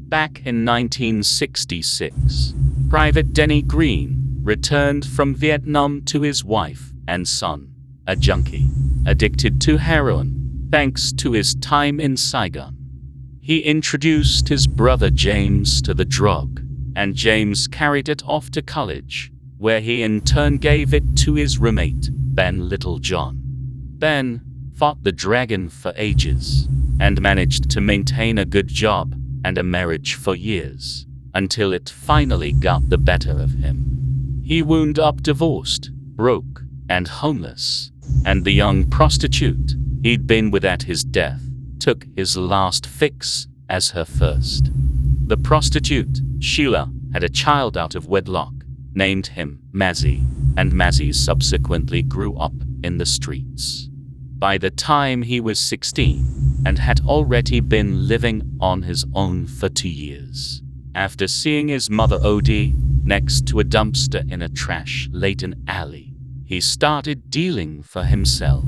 Back in 1966, Private Denny Green returned from Vietnam to his wife and son, a junkie, addicted to heroin, thanks to his time in Saigon. He introduced his brother James to the drug, and James carried it off to college, where he in turn gave it to his roommate, Ben Littlejohn. Ben fought the dragon for ages, and managed to maintain a good job and a marriage for years, until it finally got the better of him. He wound up divorced, broke, and homeless, and the young prostitute he'd been with at his death took his last fix as her first. The prostitute, Sheila, had a child out of wedlock, named him Mazzy, and Mazzy subsequently grew up in the streets. By the time he was 16, and had already been living on his own for 2 years. After seeing his mother OD next to a dumpster in a trash-laden alley, he started dealing for himself.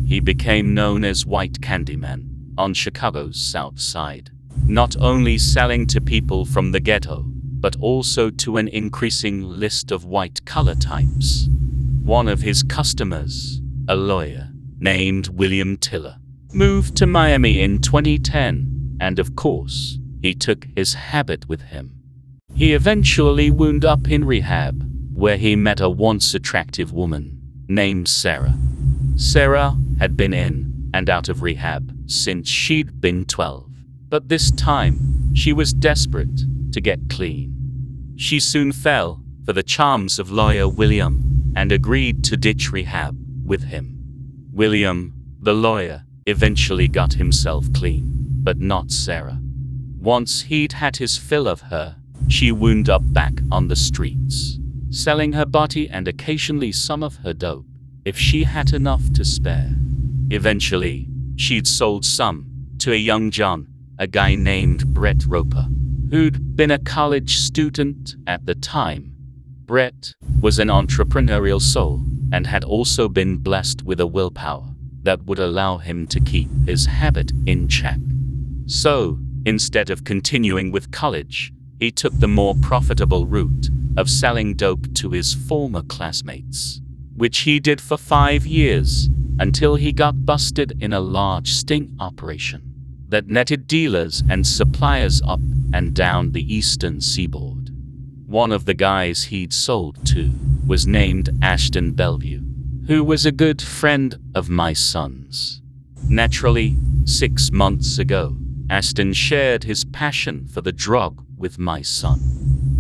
He became known as White Candyman on Chicago's South Side, not only selling to people from the ghetto, but also to an increasing list of white-collar types. One of his customers, a lawyer named William Tiller, moved to Miami in 2010, and of course, he took his habit with him. He eventually wound up in rehab, where he met a once attractive woman named Sarah. Sarah had been in and out of rehab since she'd been 12, but this time, she was desperate to get clean. She soon fell for the charms of lawyer William and agreed to ditch rehab with him. William, the lawyer, eventually got himself clean, but not Sarah. Once he'd had his fill of her, she wound up back on the streets, selling her body and occasionally some of her dope, if she had enough to spare. Eventually, she'd sold some to a young John, a guy named Brett Roper, who'd been a college student at the time. Brett was an entrepreneurial soul and had also been blessed with a willpower that would allow him to keep his habit in check. So, instead of continuing with college, he took the more profitable route of selling dope to his former classmates, which he did for 5 years until he got busted in a large sting operation that netted dealers and suppliers up and down the eastern seaboard. One of the guys he'd sold to was named Ashton Bellevue, who was a good friend of my son's. Naturally, 6 months ago, Ashton shared his passion for the drug with my son.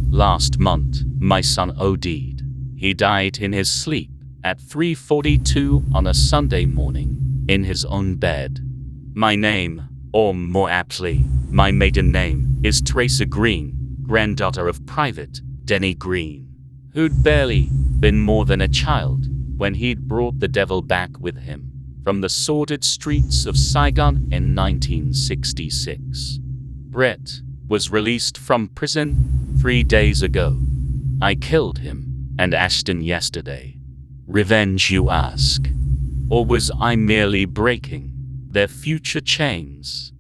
Last month, my son OD'd. He died in his sleep at 3:42 on a Sunday morning in his own bed. My name, or more aptly, my maiden name, is Teresa Green, granddaughter of Private Denny Green, who'd barely been more than a child when he'd brought the devil back with him from the sordid streets of Saigon in 1966. Brett was released from prison 3 days ago. I killed him and Ashton yesterday. Revenge, you ask? Or was I merely breaking their future chains?